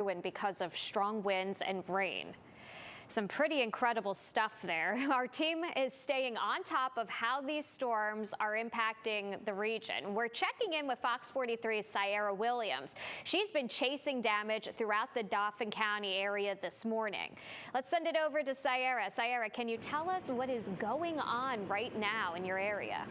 ruined because of strong winds and rain. Some pretty incredible stuff there. Our team is staying on top of how these storms are impacting the region. We're checking in with Fox 43's Sierra Williams. She's been chasing damage throughout the Dauphin County area this morning. Let's send it over to Sierra. Sierra, can you tell us what is going on right now in your area?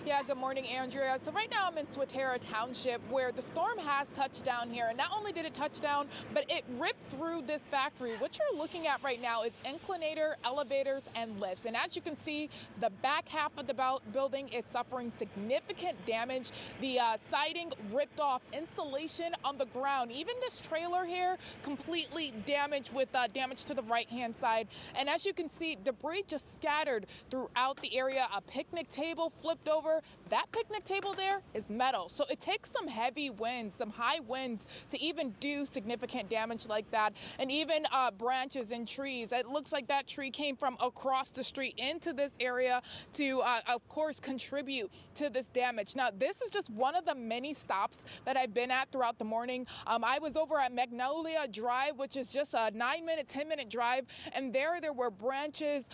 Yeah, good morning, Andrea. So right now I'm in Swatara Township where the storm has touched down here. And not only did it touch down, but it ripped through this factory. What you're looking at right now is inclinator, elevators, and lifts. And as you can see, the back half of the building is suffering significant damage. The siding ripped off, insulation on the ground. Even this trailer here completely damaged with damage to the right-hand side. And as you can see, debris just scattered throughout the area. A picnic table flipped over. That picnic table there is metal, so it takes some heavy winds, some high winds to even do significant damage like that. And even branches and trees. It looks like that tree came from across the street into this area to, of course, contribute to this damage. Now, this is just one of the many stops that I've been at throughout the morning. I was over at Magnolia Drive, which is just a 9-minute, 10-minute drive, and there were branches,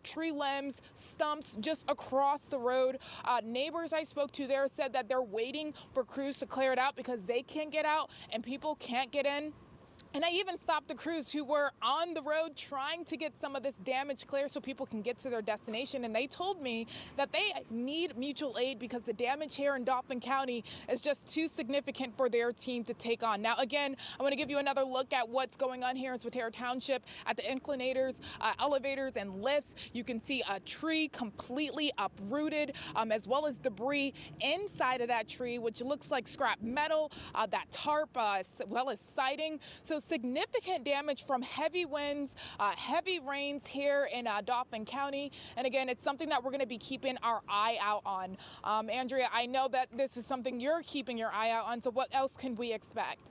tree limbs, stumps just across the road. Neighbors I spoke to there said that they're waiting for crews to clear it out because they can't get out and people can't get in. And I even stopped the crews who were on the road trying to get some of this damage clear so people can get to their destination. And they told me that they need mutual aid because the damage here in Dauphin County is just too significant for their team to take on. Now, again, I want to give you another look at what's going on here in Swatara Township at the inclinators, elevators, and lifts. You can see a tree completely uprooted, as well as debris inside of that tree, which looks like scrap metal, that tarp, as well as siding. So significant damage from heavy winds, heavy rains here in Dauphin County. And again, it's something that we're going to be keeping our eye out on. Andrea, I know that this is something you're keeping your eye out on. So what else can we expect?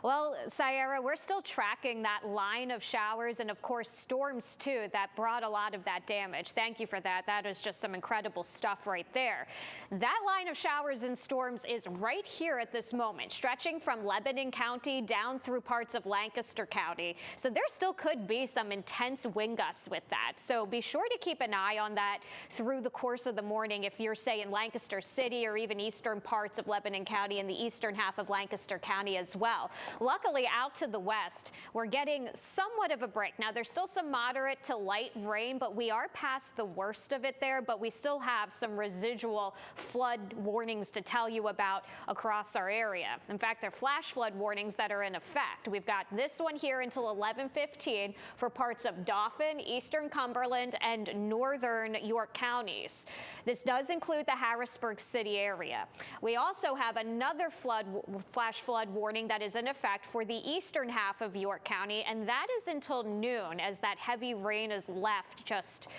Well, Sierra, we're still tracking that line of showers and, of course, storms, too, that brought a lot of that damage. Thank you for that. That is just some incredible stuff right there. That line of showers and storms is right here at this moment, stretching from Lebanon County down through parts of Lancaster County. So there still could be some intense wind gusts with that. So be sure to keep an eye on that through the course of the morning if you're, say, in Lancaster City or even eastern parts of Lebanon County and the eastern half of Lancaster County as well. Luckily, out to the west, we're getting somewhat of a break. Now, there's still some moderate to light rain, but we are past the worst of it there, but we still have some residual flood warnings to tell you about across our area. In fact, they're flash flood warnings that are in effect. We've got this one here until 11:15 for parts of Dauphin, eastern Cumberland, and northern York counties. This does include the Harrisburg City area. We also have another flash flood warning that is in effect for the eastern half of York County, and that is until noon as that heavy rain is left just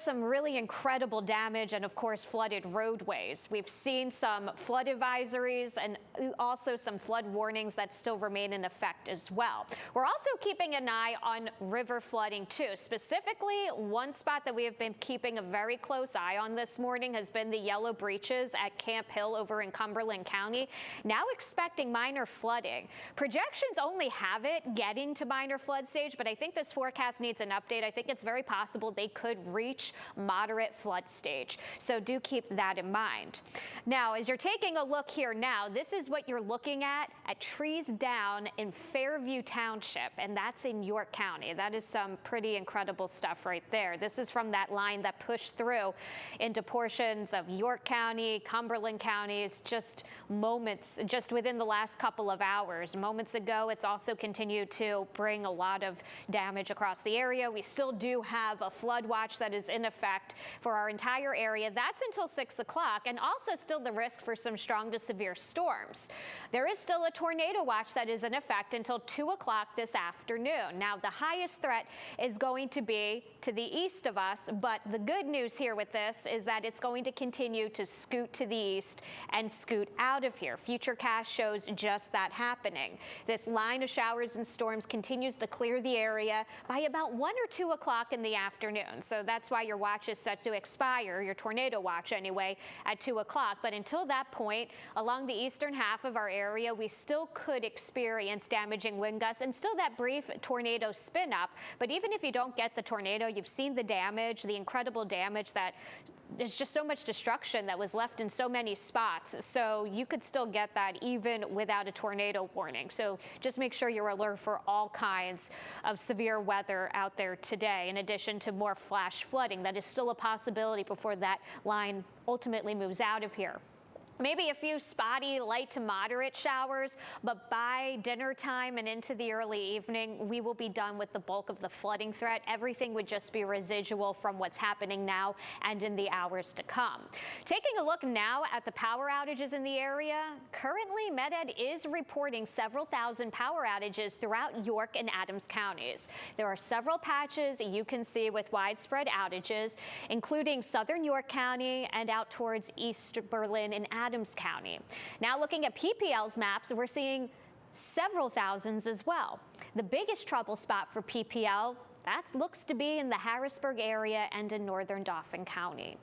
some really incredible damage and, of course, flooded roadways. We've seen some flood advisories and also some flood warnings that still remain in effect as well. We're also keeping an eye on river flooding, too. Specifically, one spot that we have been keeping a very close eye on this morning has been the yellow breaches at Camp Hill over in Cumberland County. Now expecting minor flooding. Projections only have it getting to minor flood stage, but I think this forecast needs an update. I think it's very possible they could reach moderate flood stage. So do keep that in mind. Now, as you're taking a look here now, this is what you're looking at trees down in Fairview Township, and that's in York County. That is some pretty incredible stuff right there. This is from that line that pushed through into portions of York County, Cumberland counties, just within the last couple of hours. Moments ago, it's also continued to bring a lot of damage across the area. We still do have a flood watch that is in effect for our entire area. That's until 6 o'clock, and also still the risk for some strong to severe storms. There is still a tornado watch that is in effect until 2 o'clock this afternoon. Now, the highest threat is going to be to the east of us, but the good news here with this is that it's going to continue to scoot to the east and scoot out of here. Futurecast shows just that happening. This line of showers and storms continues to clear the area by about 1 or 2 o'clock in the afternoon. So that's why your watch is set to expire, your tornado watch anyway, at 2 o'clock. But until that point, along the eastern half of our area, we still could experience damaging wind gusts and still that brief tornado spin up. But even if you don't get the tornado, you've seen the damage, the incredible damage that there's just so much destruction that was left in so many spots. So you could still get that even without a tornado warning. So just make sure you're alert for all kinds of severe weather out there today, in addition to more flash flooding. That is still a possibility before that line ultimately moves out of here. Maybe a few spotty light to moderate showers, but by dinner time and into the early evening, we will be done with the bulk of the flooding threat. Everything would just be residual from what's happening now and in the hours to come. Taking a look now at the power outages in the area, currently Med-Ed is reporting several thousand power outages throughout York and Adams counties. There are several patches you can see with widespread outages, including southern York County and out towards East Berlin and Adams County. Now looking at PPL's maps, we're seeing several thousands as well. The biggest trouble spot for PPL, that looks to be in the Harrisburg area and in northern Dauphin County.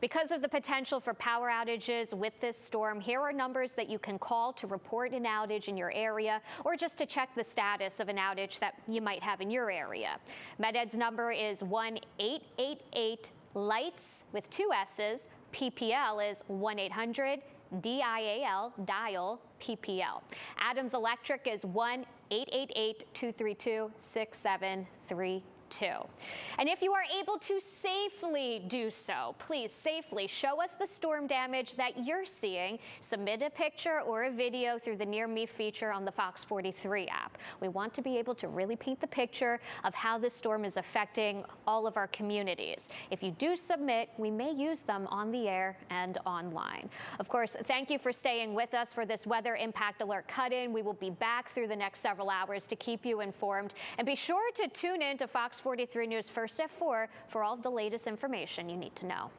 Because of the potential for power outages with this storm, here are numbers that you can call to report an outage in your area or just to check the status of an outage that you might have in your area. Med-Ed's number is 1-888-LIGHTS with 2 S's. PPL is 1-800-DIAL, dial PPL. Adams Electric is 1-888-232-6732. And if you are able to safely do so, please safely show us the storm damage that you're seeing. Submit a picture or a video through the Near Me feature on the Fox 43 app. We want to be able to really paint the picture of how this storm is affecting all of our communities. If you do submit, we may use them on the air and online. Of course, thank you for staying with us for this weather impact alert cut-in. We will be back through the next several hours to keep you informed. And be sure to tune in to Fox 43 News First at 4 for all of the latest information you need to know.